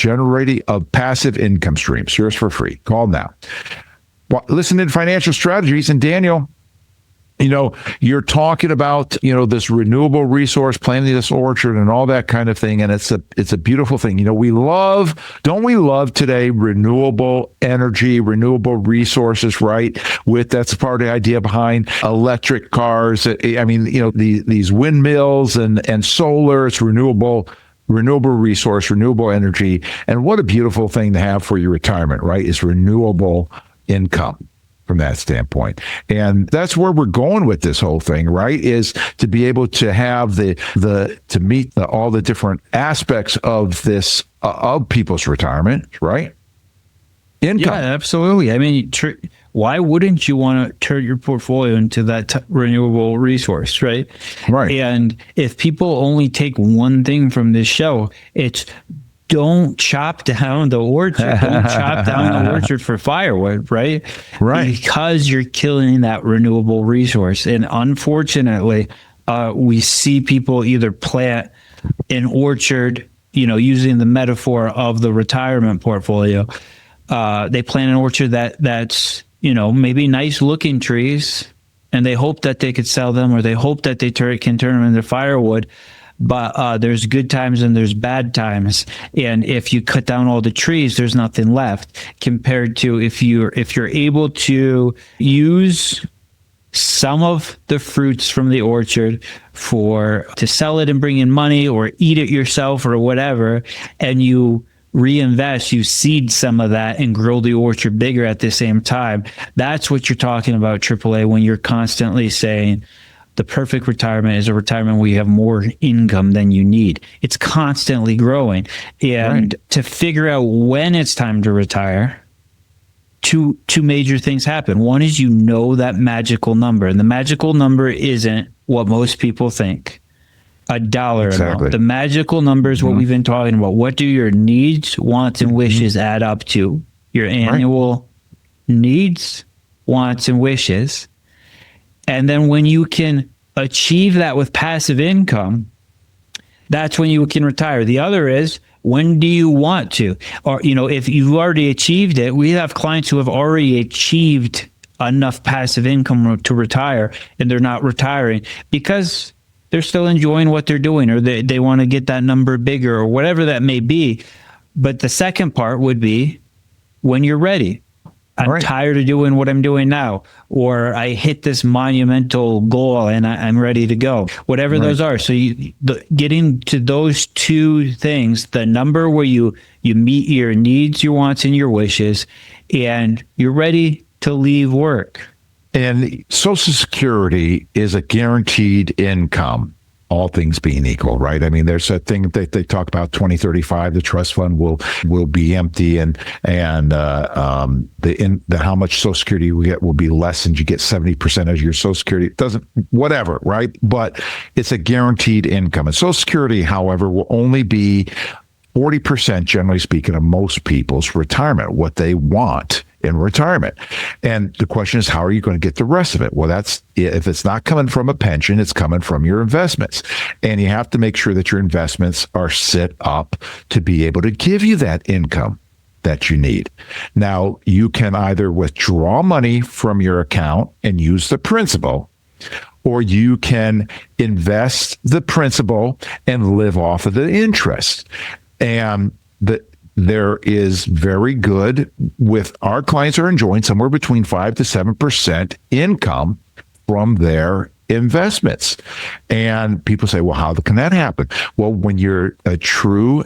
Passive Income Streams. Yours for free. Call now. Well, listen to Financial Strategies, and Daniel, you're talking about, this renewable resource, planting this orchard and all that kind of thing. And it's a beautiful thing. Don't we love today renewable energy, renewable resources, right? That's part of the idea behind electric cars. These windmills and solar, it's renewable resource, renewable energy. And what a beautiful thing to have for your retirement, right? Is renewable income from that standpoint. And that's where we're going with this whole thing, right? Is to be able to have to meet all the different aspects of this, of people's retirement, right? Income. Yeah, absolutely. I mean, why wouldn't you want to turn your portfolio into that renewable resource, right? Right. And if people only take one thing from this show, it's don't chop down the orchard. Don't chop down the orchard for firewood, right? Right. Because you're killing that renewable resource. And unfortunately, we see people either plant an orchard, using the metaphor of the retirement portfolio. They plant an orchard that's, maybe nice looking trees, and they hope that they could sell them, or they hope that they can turn them into firewood. But there's good times and there's bad times. And if you cut down all the trees, there's nothing left, compared to if you're able to use some of the fruits from the orchard to sell it and bring in money, or eat it yourself or whatever, and you reinvest, you seed some of that and grow the orchard bigger at the same time. That's what you're talking about, AAA, when you're constantly saying the perfect retirement is a retirement where you have more income than you need. It's constantly growing. And to figure out when it's time to retire, two major things happen. One is that magical number. And the magical number isn't what most people think, a dollar amount. The magical number is what we've been talking about. What do your needs, wants, and wishes add up to? Your annual needs, wants, and wishes. And then when you can achieve that with passive income, That's when you can retire. The other is, when do you want to? Or, if you've already achieved it, we have clients who have already achieved enough passive income to retire, and they're not retiring because they're still enjoying what they're doing, or they want to get that number bigger, or whatever that may be. But the second part would be when you're ready. I'm tired of doing what I'm doing now, or I hit this monumental goal and I'm ready to go, whatever those are. So getting to those two things, the number where you meet your needs, your wants, and your wishes, and you're ready to leave work. And Social Security is a guaranteed income, all things being equal, right? I mean, there's a thing that they talk about 2035, the trust fund will be empty, and the how much Social Security you get will be less, and you get 70% of your Social Security. It doesn't, whatever, right? But it's a guaranteed income. And Social Security, however, will only be 40%, generally speaking, of most people's retirement, what they want in retirement. And the question is, how are you going to get the rest of it? Well, if it's not coming from a pension, it's coming from your investments. And you have to make sure that your investments are set up to be able to give you that income that you need. Now, you can either withdraw money from your account and use the principal, or you can invest the principal and live off of the interest. And there is very good, with our clients are enjoying somewhere between 5 to 7% income from their investments. And people say, well, how can that happen? Well, when you're a true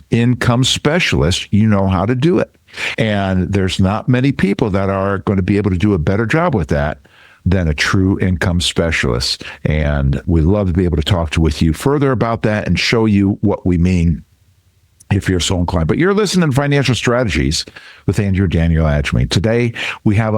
income specialist, you know how to do it. And there's not many people that are going to be able to do a better job with that than a true income specialist. And we'd love to be able to talk with you further about that and show you what we mean if you're so inclined. But you're listening to Financial Strategies with Andrew and Daniel Agemy. Today, we have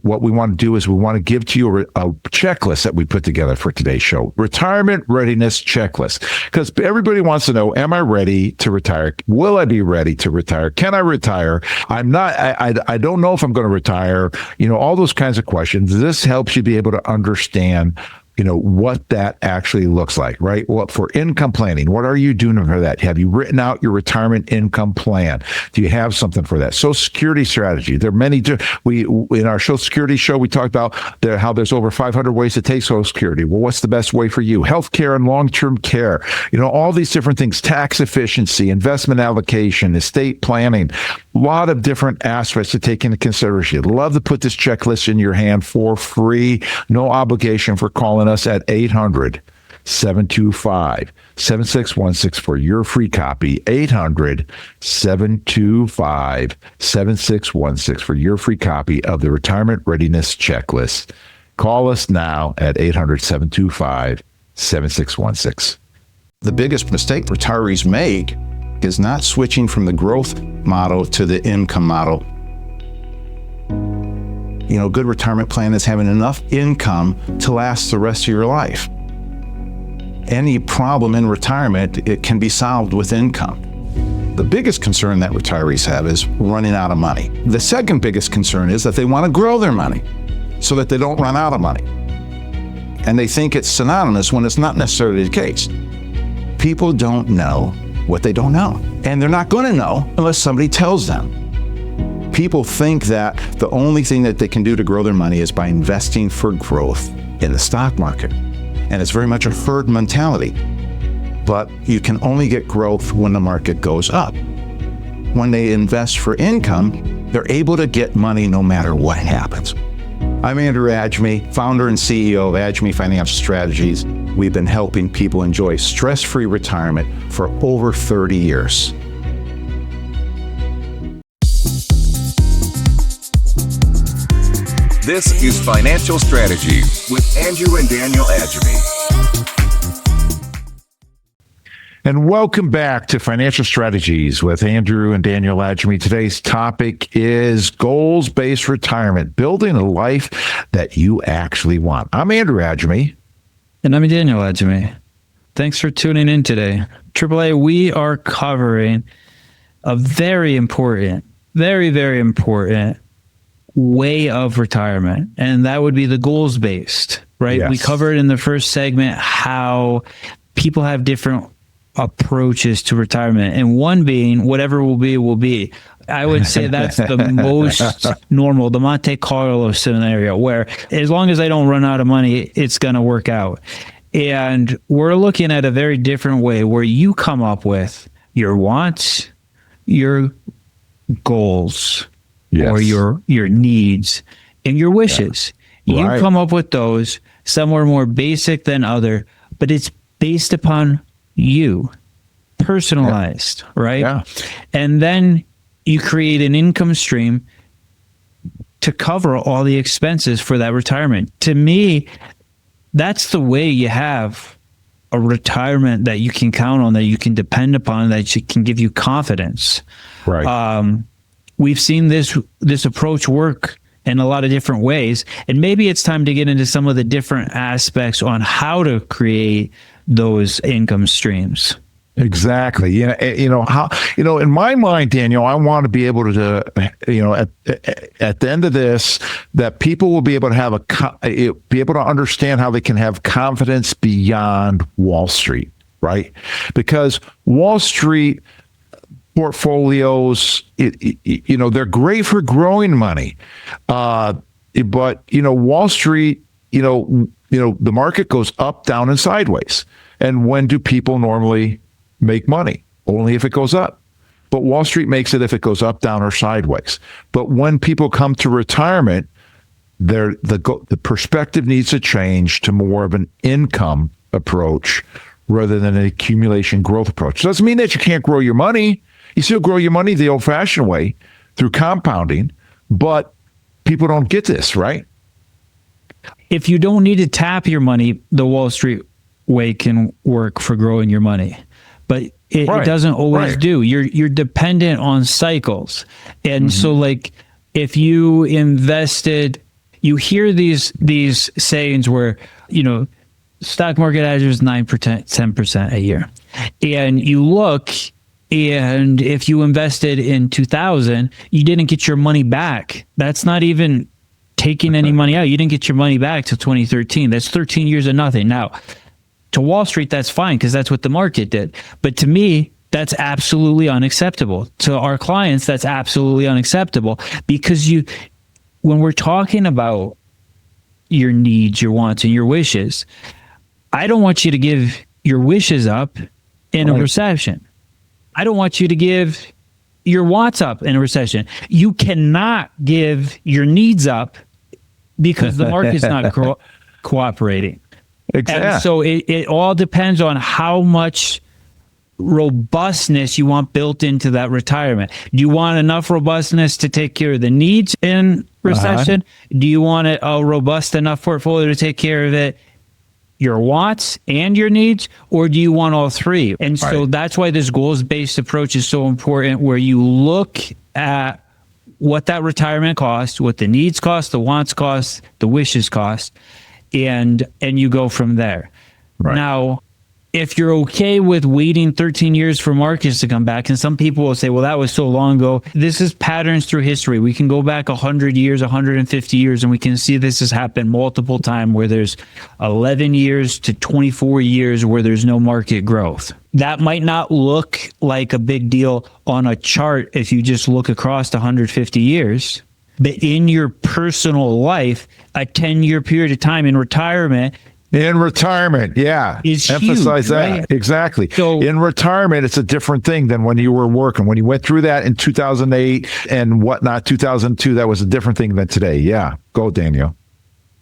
what we want to do is we want to give to you a checklist that we put together for today's show. Retirement Readiness Checklist. Because everybody wants to know, am I ready to retire? Will I be ready to retire? Can I retire? I'm not, I don't know if I'm going to retire. All those kinds of questions. This helps you be able to understand what that actually looks like, right? Well, for income planning, what are you doing for that? Have you written out your retirement income plan? Do you have something for that? Social Security strategy. There are many, in our Social Security show, we talked about how there's over 500 ways to take Social Security. Well, what's the best way for you? Healthcare and long-term care, all these different things, tax efficiency, investment allocation, estate planning, a lot of different aspects to take into consideration. I'd love to put this checklist in your hand for free, no obligation, for calling us at 800-725-7616 for your free copy. 800-725-7616 for your free copy of the Retirement Readiness Checklist. Call us now at 800-725-7616. The biggest mistake retirees make is not switching from the growth model to the income model. A good retirement plan is having enough income to last the rest of your life. Any problem in retirement, it can be solved with income. The biggest concern that retirees have is running out of money. The second biggest concern is that they want to grow their money so that they don't run out of money. And they think it's synonymous when it's not necessarily the case. People don't know what they don't know. And they're not going to know unless somebody tells them. People think that the only thing that they can do to grow their money is by investing for growth in the stock market. And it's very much a herd mentality. But you can only get growth when the market goes up. When they invest for income, they're able to get money no matter what happens. I'm Andrew Agemy, founder and CEO of Agemy Financial Strategies. We've been helping people enjoy stress-free retirement for over 30 years. This is Financial Strategy with Andrew and Daniel Agemy. And welcome back to Financial Strategies with Andrew and Daniel Agemy. Today's topic is goals-based retirement, building a life that you actually want. I'm Andrew Agemy. And I'm Daniel Agemy. Thanks for tuning in today. AAA, we are covering a very important, very, very important way of retirement, and that would be the goals-based, right? Yes. We covered in the first segment how people have different approaches to retirement, and one being whatever will be will be. I would say that's the most normal, the Monte Carlo scenario, where as long as I don't run out of money, it's going to work out. And we're looking at a very different way where you come up with your wants, your goals, or your needs and your wishes. Yeah. You come up with those. Some are more basic than other, but it's based upon you, personalized, right? Yeah. And then you create an income stream to cover all the expenses for that retirement. To me, that's the way you have a retirement that you can count on, that you can depend upon, that can give you confidence. Right. We've seen this approach work in a lot of different ways, and maybe it's time to get into some of the different aspects on how to create those income streams. Exactly. Yeah. How, in my mind, Daniel, I want to be able to, at the end of this, that people will be able to be able to understand how they can have confidence beyond Wall Street, right? Because Wall Street portfolios, they're great for growing money. But, Wall Street, the market goes up, down, and sideways. And when do people normally make money? Only if it goes up. But Wall Street makes it if it goes up, down, or sideways. But when people come to retirement, the perspective needs to change to more of an income approach rather than an accumulation growth approach. Doesn't mean that you can't grow your money. You still grow your money the old-fashioned way through compounding, but people don't get this, right? If you don't need to tap your money, the Wall Street way can work for growing your money. But it doesn't always do. You're dependent on cycles. And so like if you invested, you hear these sayings where, stock market averages 9%, 10% a year. And you look, and if you invested in 2000, you didn't get your money back. That's not even taking any money out. You didn't get your money back till 2013. That's 13 years of nothing. Now, to Wall Street, that's fine because that's what the market did. But to me, that's absolutely unacceptable. To our clients, that's absolutely unacceptable because when we're talking about your needs, your wants, and your wishes, I don't want you to give your wishes up in a recession. I don't want you to give your wants up in a recession. You cannot give your needs up because the market's not cooperating. Exactly. And so it all depends on how much robustness you want built into that retirement. Do you want enough robustness to take care of the needs in recession? Do you want a robust enough portfolio to take care of it, your wants and your needs, or do you want all three? And so that's why this goals-based approach is so important, where you look at what that retirement costs, what the needs cost, the wants cost, the wishes cost, and you go from there. Right. Now, if you're okay with waiting 13 years for markets to come back, and some people will say, well, that was so long ago. This is patterns through history. We can go back 100 years, 150 years, and we can see this has happened multiple times where there's 11 years to 24 years where there's no market growth. That might not look like a big deal on a chart if you just look across 150 years. But in your personal life, a 10-year period of time in retirement, yeah. Emphasize huge, that. Right? Exactly. So, in retirement, it's a different thing than when you were working. When you went through that in 2008 and whatnot, 2002, that was a different thing than today. Yeah. Go, Daniel.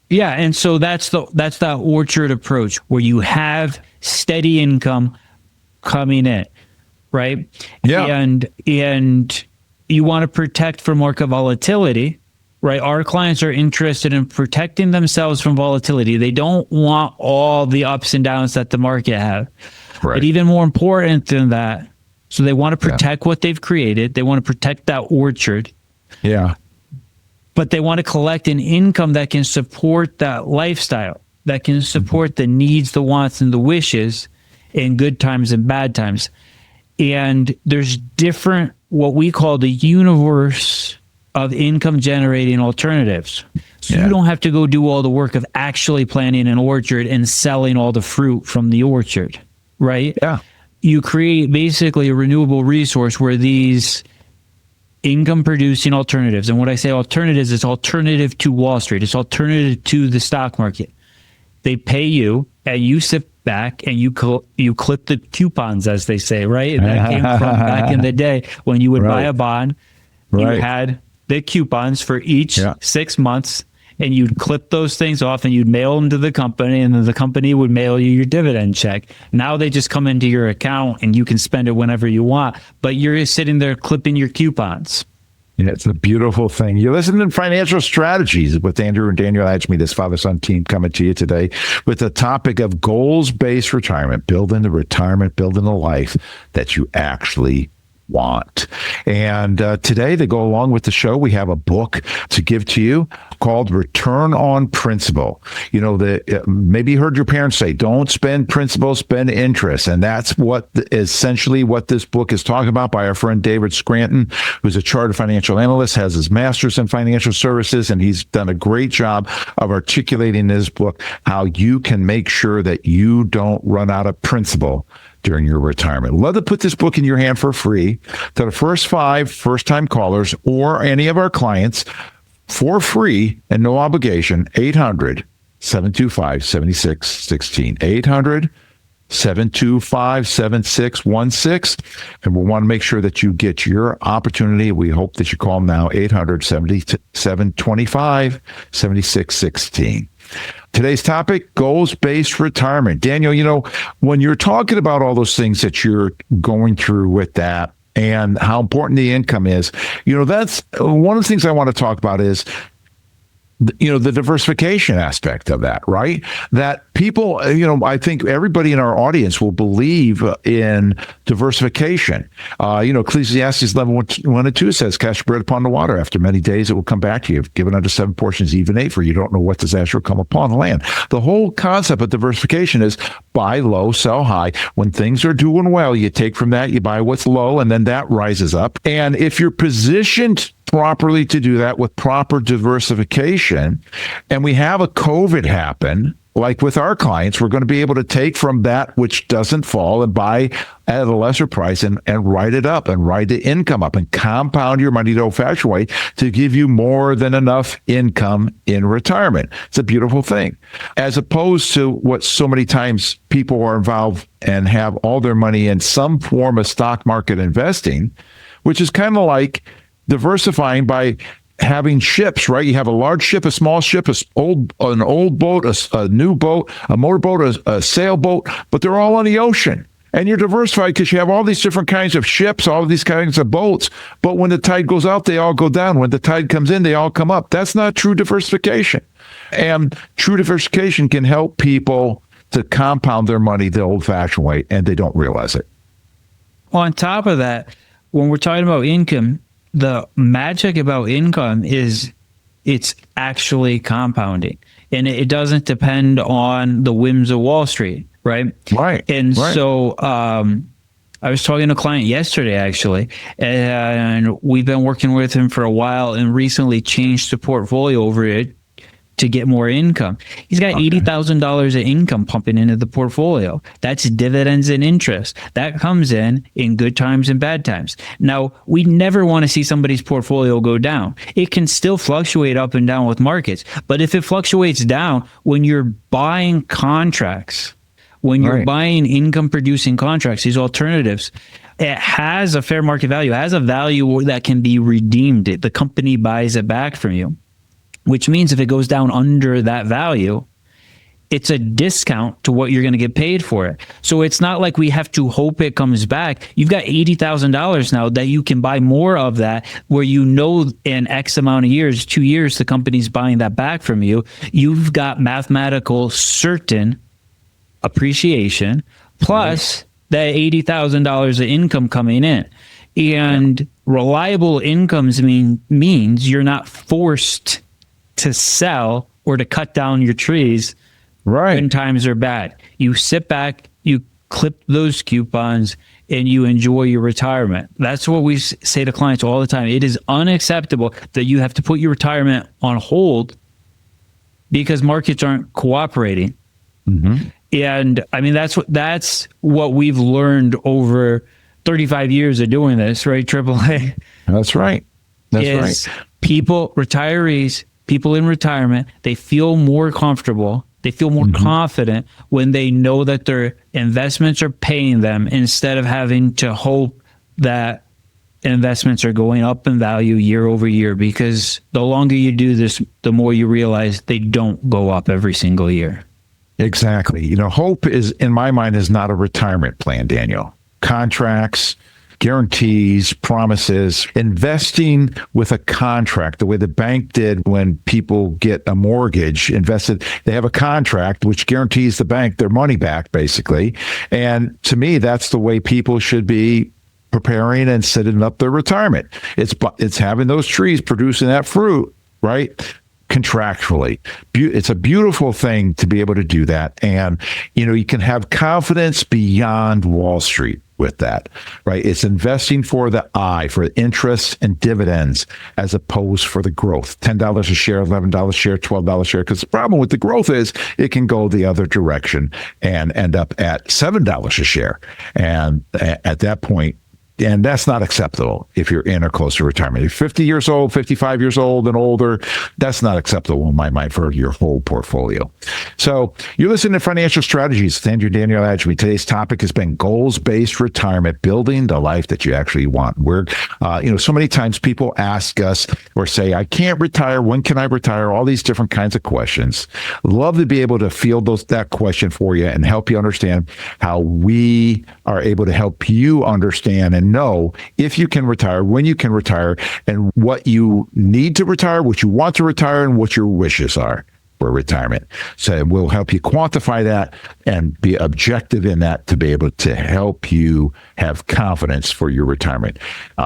Yeah. And so that's that orchard approach where you have steady income coming in, right? Yeah. And you want to protect from market volatility. Right. Our clients are interested in protecting themselves from volatility. They don't want all the ups and downs that the market have. Right. But even more important than that, so they want to protect what they've created. They want to protect that orchard. Yeah. But they want to collect an income that can support that lifestyle, that can support the needs, the wants, and the wishes in good times and bad times. And there's different, what we call the universe of income generating alternatives. So you don't have to go do all the work of actually planting an orchard and selling all the fruit from the orchard, right? Yeah. you create basically a renewable resource where these income producing alternatives, and when I say alternatives, it's alternative to Wall Street, it's alternative to the stock market. They pay you and you sit back and you clip the coupons, as they say, right? And that came from back in the day when you would buy a bond, you had the coupons for each 6 months, and you'd clip those things off and you'd mail them to the company, and then the company would mail you your dividend check. Now they just come into your account and you can spend it whenever you want, but you're sitting there clipping your coupons. Yeah, it's a beautiful thing. You're listening to Financial Strategies with Andrew and Daniel Agemy, this father-son team, coming to you today with the topic of goals-based retirement, building the retirement, building a life that you actually want. And today, to go along with the show, we have a book to give to you called Return on Principal. You know, maybe you heard your parents say, don't spend principal, spend interest. And that's essentially what this book is talking about, by our friend David Scranton, who's a chartered financial analyst, has his master's in financial services, and he's done a great job of articulating in his book how you can make sure that you don't run out of principal during your retirement. Love to put this book in your hand for free to the first 5 first-time callers or any of our clients for free and no obligation. 800-725-7616. 800-725-7616. And we'll want to make sure that you get your opportunity. We hope that you call them now, 800-725-7616. Today's topic, goals-based retirement. Daniel, you know, when you're talking about all those things that you're going through with that and how important the income is, you know, that's one of the things I want to talk about is, you know, the diversification aspect of that, right? That people, you know, I think everybody in our audience will believe in diversification. You know, Ecclesiastes 11:1-2 says, cast your bread upon the water. After many days, it will come back to you. Given unto 7 portions, even 8, for you don't know what disaster will come upon the land. The whole concept of diversification is buy low, sell high. When things are doing well, you take from that, you buy what's low, and then that rises up. And if you're positioned properly to do that with proper diversification, and we have a COVID happen, like with our clients, we're going to be able to take from that which doesn't fall and buy at a lesser price and write it up and write the income up and compound your money the old-fashioned way to give you more than enough income in retirement. It's a beautiful thing. As opposed to what so many times people are involved and have all their money in some form of stock market investing, which is kind of like diversifying by having ships, right? You have a large ship, a small ship, an old boat, a new boat, a motorboat, a sailboat, but they're all on the ocean. And you're diversified because you have all these different kinds of ships, all of these kinds of boats. But when the tide goes out, they all go down. When the tide comes in, they all come up. That's not true diversification. And true diversification can help people to compound their money the old-fashioned way, and they don't realize it. On top of that, when we're talking about income, the magic about income is it's actually compounding, and it doesn't depend on the whims of Wall Street, right? Right. And so I was talking to a client yesterday, actually, and we've been working with him for a while and recently changed the portfolio over it to get more income. He's got $80,000 of income pumping into the portfolio. That's dividends and interest. That comes in good times and bad times. Now, we never want to see somebody's portfolio go down. It can still fluctuate up and down with markets, but if it fluctuates down, when you're buying contracts, when you're buying income producing contracts, these alternatives, it has a fair market value, it has a value that can be redeemed. The company buys it back from you, which means if it goes down under that value, it's a discount to what you're going to get paid for it. So it's not like we have to hope it comes back. You've got $80,000 now that you can buy more of that, where you know in X amount of years, 2 years, the company's buying that back from you. You've got mathematical certain appreciation plus that $80,000 of income coming in. And reliable incomes means you're not forced to sell or to cut down your trees when times are bad. You sit back, you clip those coupons, and you enjoy your retirement. That's what we say to clients all the time. It is unacceptable that you have to put your retirement on hold because markets aren't cooperating. And I mean, that's what we've learned over 35 years of doing this, right? AAA. That's right. That's right. Retirees, people in retirement, they feel more comfortable. They feel more confident when they know that their investments are paying them instead of having to hope that investments are going up in value year over year, because the longer you do this, the more you realize they don't go up every single year. Exactly. Hope is, in my mind, is not a retirement plan, Daniel. Contracts, guarantees, promises, investing with a contract, the way the bank did when people get a mortgage invested, they have a contract which guarantees the bank their money back, basically. And to me, that's the way people should be preparing and setting up their retirement. It's having those trees producing that fruit, right? Contractually. It's a beautiful thing to be able to do that. And, you can have confidence beyond Wall Street with that, right? It's investing for the I, for interest and dividends, as opposed for the growth. $10 a share, $11 a share, $12 a share. Because the problem with the growth is it can go the other direction and end up at $7 a share. And at that point, and that's not acceptable if you're in or close to retirement. If you're 50 years old, 55 years old and older, that's not acceptable in my mind for your whole portfolio. So you're listening to Financial Strategies with Andrew Daniel Agemy. Today's topic has been goals-based retirement, building the life that you actually want. We're, so many times people ask us or say, I can't retire. When can I retire? All these different kinds of questions. Love to be able to field that question for you and help you understand how we are able to help you understand and know if you can retire, when you can retire, and what you need to retire, what you want to retire, and what your wishes are for retirement. So we'll help you quantify that and be objective in that to be able to help you have confidence for your retirement.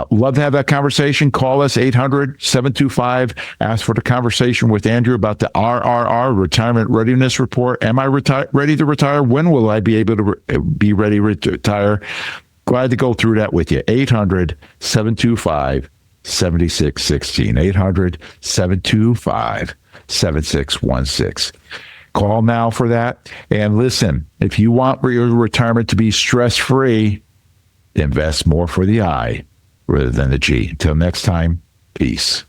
Love to have that conversation. Call us 800-725. Ask for the conversation with Andrew about the RRR, Retirement Readiness Report. Am I ready to retire? When will I be able to be ready to retire? Glad to go through that with you. 800-725-7616. 800-725-7616. Call now for that. And listen, if you want your retirement to be stress-free, invest more for the I rather than the G. Until next time, peace.